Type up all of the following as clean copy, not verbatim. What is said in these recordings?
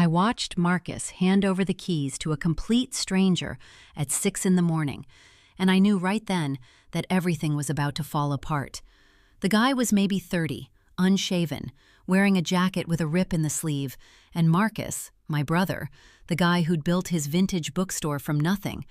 I watched Marcus hand over the keys to a complete stranger at 6 in the morning, and I knew right then that everything was about to fall apart. The guy was maybe 30, unshaven, wearing a jacket with a rip in the sleeve, and Marcus, my brother, the guy who'd built his vintage bookstore from nothing,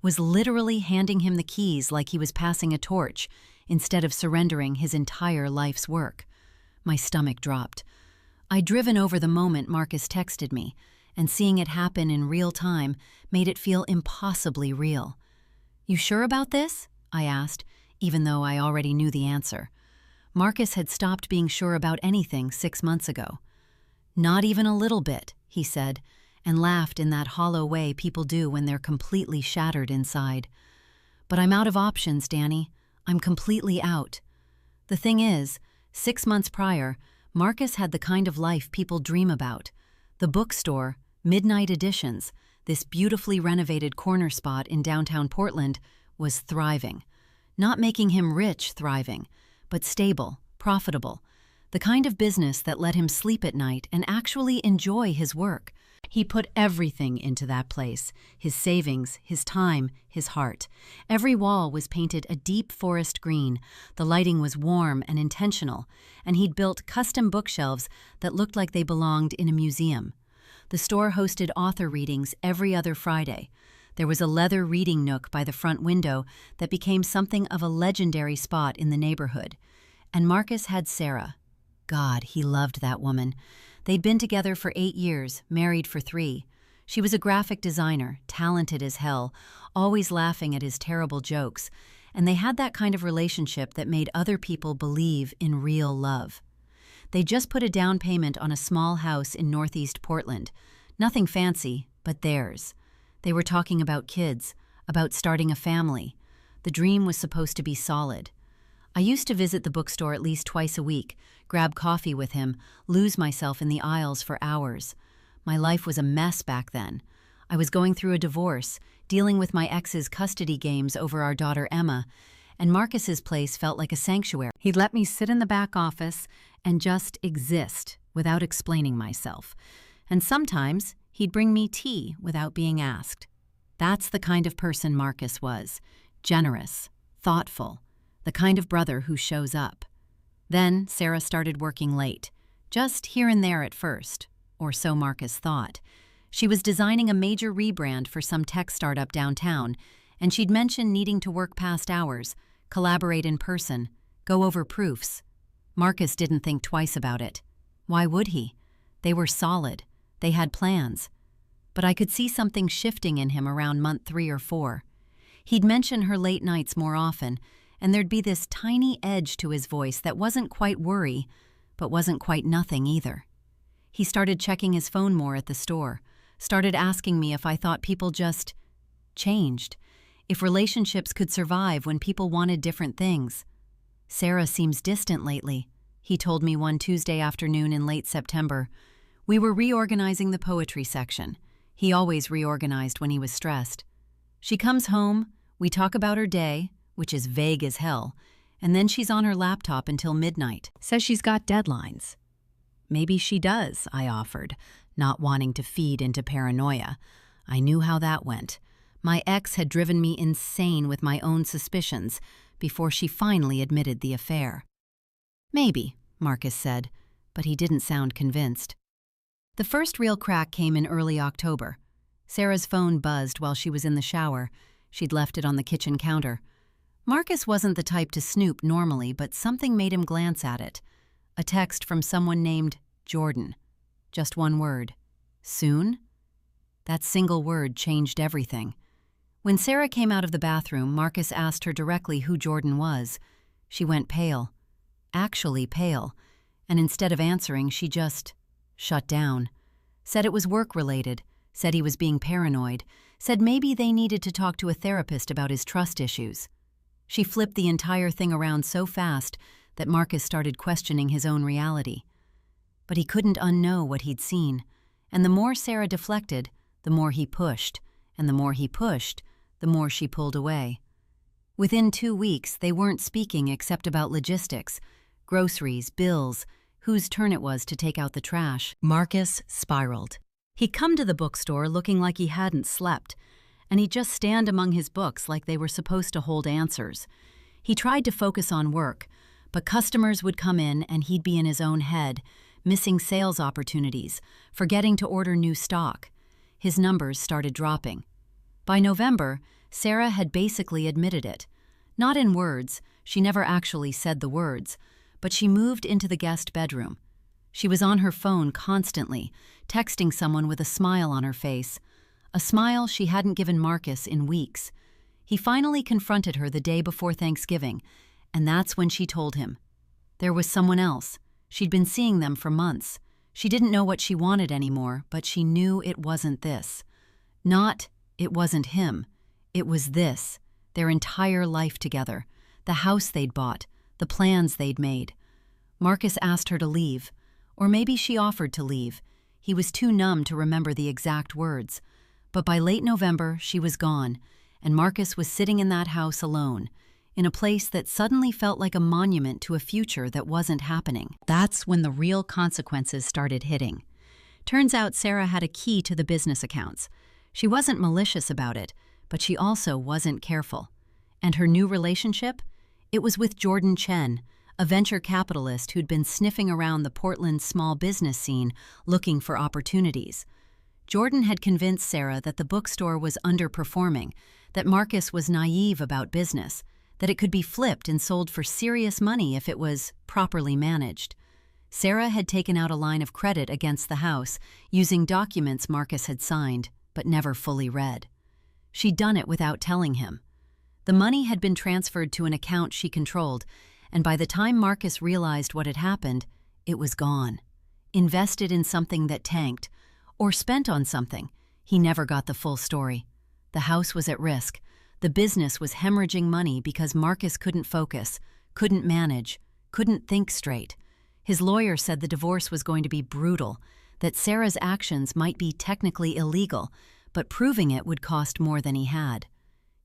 was literally handing him the keys like he was passing a torch instead of surrendering his entire life's work. My stomach dropped. I'd driven over the moment Marcus texted me, and seeing it happen in real time made it feel impossibly real. "You sure about this?" I asked, even though I already knew the answer. Marcus had stopped being sure about anything 6 months ago. "Not even a little bit," he said, and laughed in that hollow way people do when they're completely shattered inside. "But I'm out of options, Danny. I'm completely out." The thing is, 6 months prior, Marcus had the kind of life people dream about. The bookstore, midnight editions, this beautifully renovated corner spot in downtown Portland, was thriving. Not making him rich thriving, but stable, profitable. The kind of business that let him sleep at night and actually enjoy his work. He put everything into that place, his savings, his time, his heart. Every wall was painted a deep forest green, the lighting was warm and intentional, and he'd built custom bookshelves that looked like they belonged in a museum. The store hosted author readings every other Friday. There was a leather reading nook by the front window that became something of a legendary spot in the neighborhood. And Marcus had Sarah. God, he loved that woman. They'd been together for 8 years, married for 3. She was a graphic designer, talented as hell, always laughing at his terrible jokes, and they had that kind of relationship that made other people believe in real love. They just put a down payment on a small house in Northeast Portland. Nothing fancy, but theirs. They were talking about kids, about starting a family. The dream was supposed to be solid. I used to visit the bookstore at least twice a week, grab coffee with him, lose myself in the aisles for hours. My life was a mess back then. I was going through a divorce, dealing with my ex's custody games over our daughter Emma, and Marcus's place felt like a sanctuary. He'd let me sit in the back office and just exist without explaining myself. And sometimes he'd bring me tea without being asked. That's the kind of person Marcus was. Generous, thoughtful, the kind of brother who shows up. Then Sarah started working late, just here and there at first, or so Marcus thought. She was designing a major rebrand for some tech startup downtown, and she'd mentioned needing to work past hours, collaborate in person, go over proofs. Marcus didn't think twice about it. Why would he? They were solid. They had plans. But I could see something shifting in him around month 3 or 4. He'd mention her late nights more often, and there'd be this tiny edge to his voice that wasn't quite worry, but wasn't quite nothing either. He started checking his phone more at the store, started asking me if I thought people just changed, if relationships could survive when people wanted different things. "Sarah seems distant lately," he told me one Tuesday afternoon in late September. We were reorganizing the poetry section. He always reorganized when he was stressed. "She comes home, we talk about her day, which is vague as hell, and then she's on her laptop until midnight. Says she's got deadlines." "Maybe she does," I offered, not wanting to feed into paranoia. I knew how that went. My ex had driven me insane with my own suspicions before she finally admitted the affair. "Maybe," Marcus said, but he didn't sound convinced. The first real crack came in early October. Sarah's phone buzzed while she was in the shower. She'd left it on the kitchen counter. Marcus wasn't the type to snoop normally, but something made him glance at it. A text from someone named Jordan. Just one word. Soon? That single word changed everything. When Sarah came out of the bathroom, Marcus asked her directly who Jordan was. She went pale. Actually pale. And instead of answering, she just shut down. Said it was work-related. Said he was being paranoid. Said maybe they needed to talk to a therapist about his trust issues. She flipped the entire thing around so fast that Marcus started questioning his own reality. But he couldn't unknow what he'd seen, and the more Sarah deflected, the more he pushed, and the more he pushed, the more she pulled away. Within 2 weeks, they weren't speaking except about logistics, groceries, bills, whose turn it was to take out the trash. Marcus spiraled. He'd come to the bookstore looking like he hadn't slept, and he'd just stand among his books like they were supposed to hold answers. He tried to focus on work, but customers would come in and he'd be in his own head, missing sales opportunities, forgetting to order new stock. His numbers started dropping. By November, Sarah had basically admitted it. Not in words, she never actually said the words, but she moved into the guest bedroom. She was on her phone constantly, texting someone with a smile on her face, a smile she hadn't given Marcus in weeks. He finally confronted her the day before Thanksgiving, and that's when she told him. There was someone else. She'd been seeing them for months. She didn't know what she wanted anymore, but she knew it wasn't this. It wasn't him. It was this, their entire life together, the house they'd bought, the plans they'd made. Marcus asked her to leave, or maybe she offered to leave. He was too numb to remember the exact words. But by late November, she was gone, and Marcus was sitting in that house alone, in a place that suddenly felt like a monument to a future that wasn't happening. That's when the real consequences started hitting. Turns out Sarah had a key to the business accounts. She wasn't malicious about it, but she also wasn't careful. And her new relationship? It was with Jordan Chen, a venture capitalist who'd been sniffing around the Portland small business scene looking for opportunities. Jordan had convinced Sarah that the bookstore was underperforming, that Marcus was naive about business, that it could be flipped and sold for serious money if it was properly managed. Sarah had taken out a line of credit against the house using documents Marcus had signed, but never fully read. She'd done it without telling him. The money had been transferred to an account she controlled, and by the time Marcus realized what had happened, it was gone. Invested in something that tanked, or spent on something. He never got the full story. The house was at risk. The business was hemorrhaging money because Marcus couldn't focus, couldn't manage, couldn't think straight. His lawyer said the divorce was going to be brutal, that Sarah's actions might be technically illegal, but proving it would cost more than he had.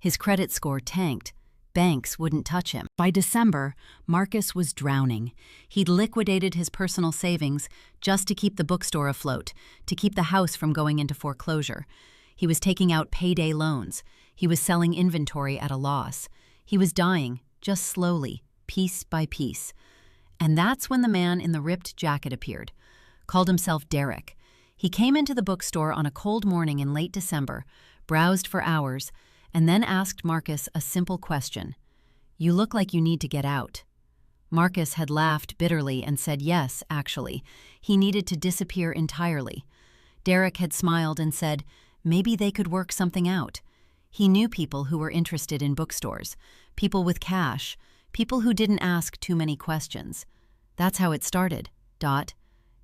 His credit score tanked. Banks wouldn't touch him. By December, Marcus was drowning. He'd liquidated his personal savings just to keep the bookstore afloat, to keep the house from going into foreclosure. He was taking out payday loans. He was selling inventory at a loss. He was dying, just slowly, piece by piece. And that's when the man in the ripped jacket appeared. Called himself Derek. He came into the bookstore on a cold morning in late December, browsed for hours, and then asked Marcus a simple question. "You look like you need to get out." Marcus had laughed bitterly and said yes, actually. He needed to disappear entirely. Derek had smiled and said maybe they could work something out. He knew people who were interested in bookstores, people with cash, people who didn't ask too many questions. That's how it started.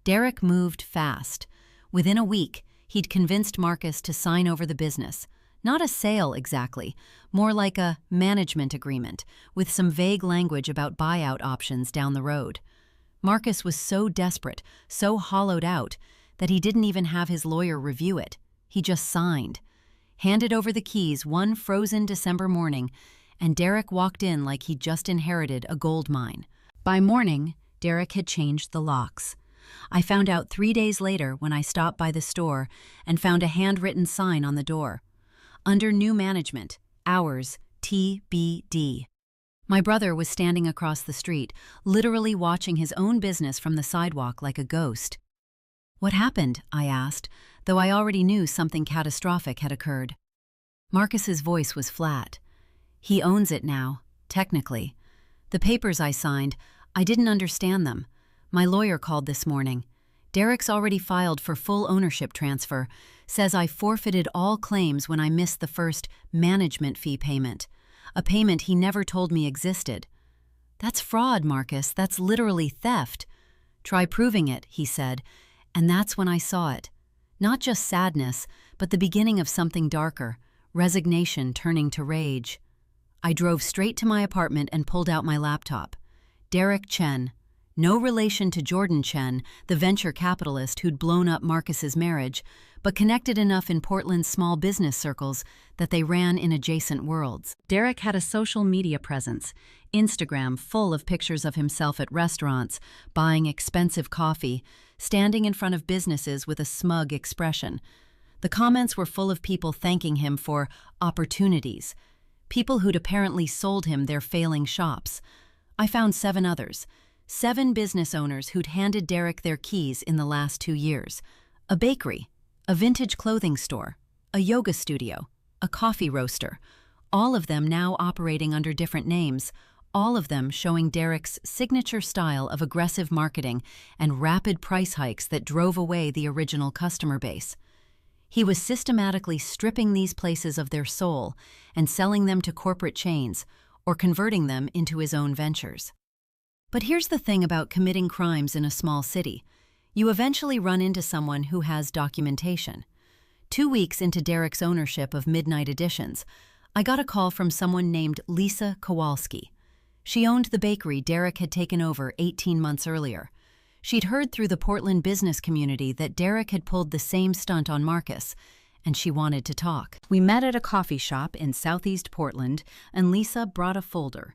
Derek moved fast. Within a week, he'd convinced Marcus to sign over the business. Not a sale exactly, more like a management agreement, with some vague language about buyout options down the road. Marcus was so desperate, so hollowed out, that he didn't even have his lawyer review it. He just signed. Handed over the keys one frozen December morning, and Derek walked in like he'd just inherited a gold mine. By morning, Derek had changed the locks. I found out 3 days later when I stopped by the store and found a handwritten sign on the door. Under new management, hours, TBD. My brother was standing across the street, literally watching his own business from the sidewalk like a ghost. "What happened?" I asked, though I already knew something catastrophic had occurred. Marcus's voice was flat. "He owns it now, technically. The papers I signed, I didn't understand them. My lawyer called this morning. Derek's already filed for full ownership transfer, says I forfeited all claims when I missed the first management fee payment, a payment he never told me existed." "That's fraud, Marcus. That's literally theft." "Try proving it," he said, and that's when I saw it. Not just sadness, but the beginning of something darker, resignation turning to rage. I drove straight to my apartment and pulled out my laptop. Derek Chen. No relation to Jordan Chen, the venture capitalist who'd blown up Marcus's marriage, but connected enough in Portland's small business circles that they ran in adjacent worlds. Derek had a social media presence, Instagram full of pictures of himself at restaurants, buying expensive coffee, standing in front of businesses with a smug expression. The comments were full of people thanking him for opportunities, people who'd apparently sold him their failing shops. I found 7 others, 7 business owners who'd handed Derek their keys in the last 2 years. A bakery, a vintage clothing store, a yoga studio, a coffee roaster, all of them now operating under different names, all of them showing Derek's signature style of aggressive marketing and rapid price hikes that drove away the original customer base. He was systematically stripping these places of their soul and selling them to corporate chains or converting them into his own ventures. But here's the thing about committing crimes in a small city. You eventually run into someone who has documentation. 2 weeks into Derek's ownership of Midnight Editions, I got a call from someone named Lisa Kowalski. She owned the bakery Derek had taken over 18 months earlier. She'd heard through the Portland business community that Derek had pulled the same stunt on Marcus, and she wanted to talk. We met at a coffee shop in Southeast Portland, and Lisa brought a folder.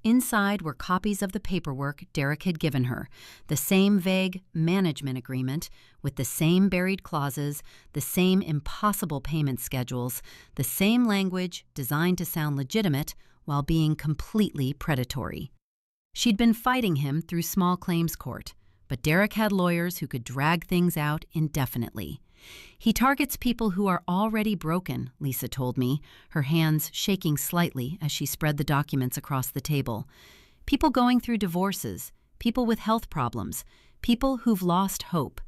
Inside were copies of the paperwork Derek had given her, the same vague management agreement with the same buried clauses, the same impossible payment schedules, the same language designed to sound legitimate while being completely predatory. She'd been fighting him through small claims court, but Derek had lawyers who could drag things out indefinitely. He targets people who are already broken, Lisa told me, her hands shaking slightly as she spread the documents across the table. People going through divorces, people with health problems, people who've lost hope.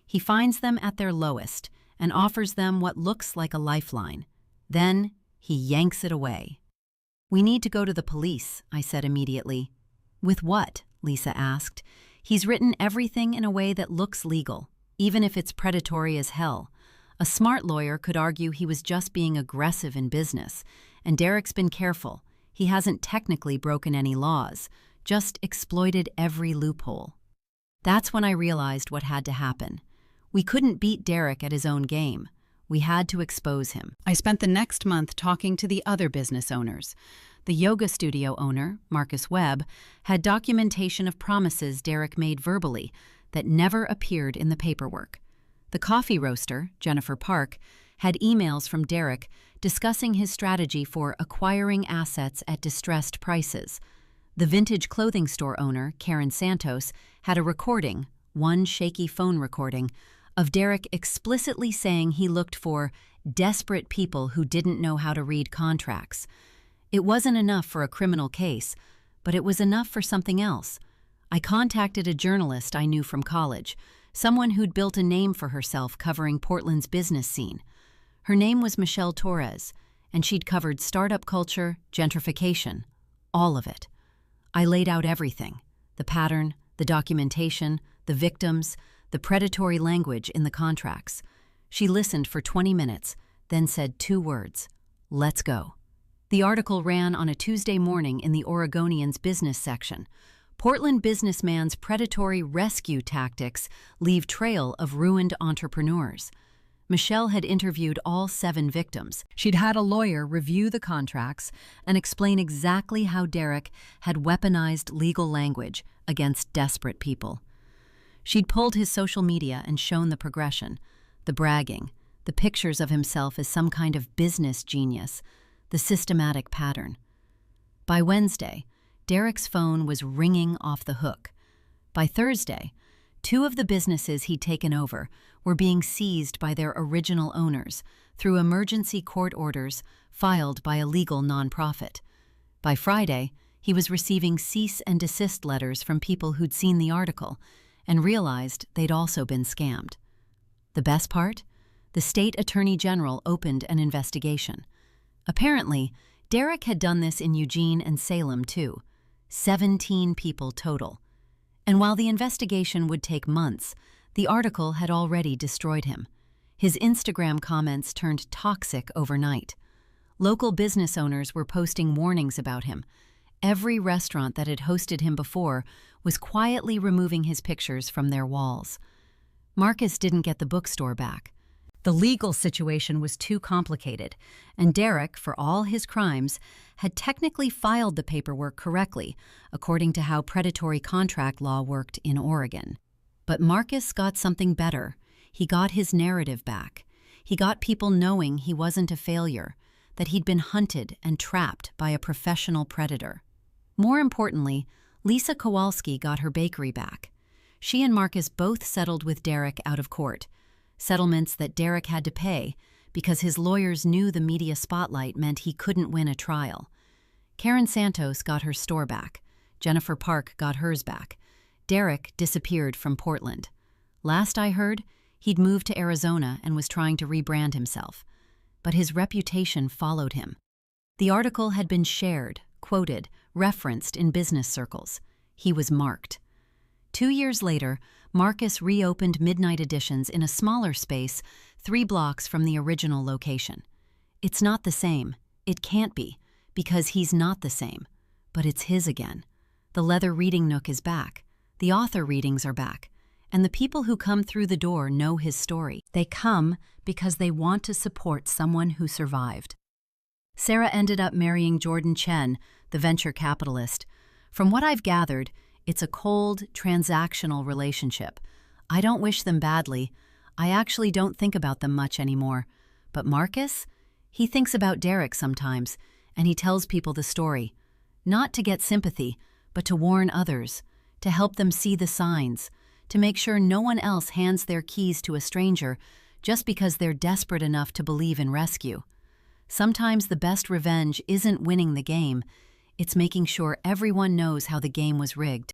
He finds them at their lowest and offers them what looks like a lifeline. Then he yanks it away. "We need to go to the police," I said immediately. "With what?" Lisa asked. "He's written everything in a way that looks legal, even if it's predatory as hell. A smart lawyer could argue he was just being aggressive in business, and Derek's been careful. He hasn't technically broken any laws, just exploited every loophole." That's when I realized what had to happen. We couldn't beat Derek at his own game. We had to expose him. I spent the next month talking to the other business owners. The yoga studio owner, Marcus Webb, had documentation of promises Derek made verbally that never appeared in the paperwork. The coffee roaster, Jennifer Park, had emails from Derek discussing his strategy for acquiring assets at distressed prices. The vintage clothing store owner, Karen Santos, had a recording, one shaky phone recording, of Derek explicitly saying he looked for desperate people who didn't know how to read contracts. It wasn't enough for a criminal case, but it was enough for something else. I contacted a journalist I knew from college, someone who'd built a name for herself covering Portland's business scene. Her name was Michelle Torres, and she'd covered startup culture, gentrification, all of it. I laid out everything: the pattern, the documentation, the victims, the predatory language in the contracts. She listened for 20 minutes, then said 2 words: "Let's go." The article ran on a Tuesday morning in the Oregonian's business section. Portland businessman's predatory rescue tactics leave trail of ruined entrepreneurs. Michelle had interviewed all 7 victims. She'd had a lawyer review the contracts and explain exactly how Derek had weaponized legal language against desperate people. She'd pulled his social media and shown the progression, the bragging, the pictures of himself as some kind of business genius, the systematic pattern. By Wednesday, Derek's phone was ringing off the hook. By Thursday, 2 of the businesses he'd taken over were being seized by their original owners through emergency court orders filed by a legal nonprofit. By Friday, he was receiving cease and desist letters from people who'd seen the article and realized they'd also been scammed. The best part? The state attorney general opened an investigation. Apparently, Derek had done this in Eugene and Salem too. 17 people total. And while the investigation would take months, the article had already destroyed him. His Instagram comments turned toxic overnight. Local business owners were posting warnings about him. Every restaurant that had hosted him before was quietly removing his pictures from their walls. Marcus didn't get the bookstore back. The legal situation was too complicated, and Derek, for all his crimes, had technically filed the paperwork correctly, according to how predatory contract law worked in Oregon. But Marcus got something better. He got his narrative back. He got people knowing he wasn't a failure, that he'd been hunted and trapped by a professional predator. More importantly, Lisa Kowalski got her bakery back. She and Marcus both settled with Derek out of court, settlements that Derek had to pay because his lawyers knew the media spotlight meant he couldn't win a trial. Karen Santos got her store back. Jennifer Park got hers back. Derek disappeared from Portland. Last I heard, he'd moved to Arizona and was trying to rebrand himself. But his reputation followed him. The article had been shared, quoted, referenced in business circles. He was marked. 2 years later, Marcus reopened midnight editions in a smaller space 3 blocks from the original location. It's not the same. It can't be, because he's not the same. But it's his again. The leather reading nook is back. The author readings are back. And the people who come through the door know his story. They come because they want to support someone who survived. Sarah ended up marrying Jordan Chen, the venture capitalist. From what I've gathered, it's a cold, transactional relationship. I don't wish them badly. I actually don't think about them much anymore. But Marcus? He thinks about Derek sometimes, and he tells people the story. Not to get sympathy, but to warn others, to help them see the signs, to make sure no one else hands their keys to a stranger just because they're desperate enough to believe in rescue. Sometimes the best revenge isn't winning the game, it's making sure everyone knows how the game was rigged.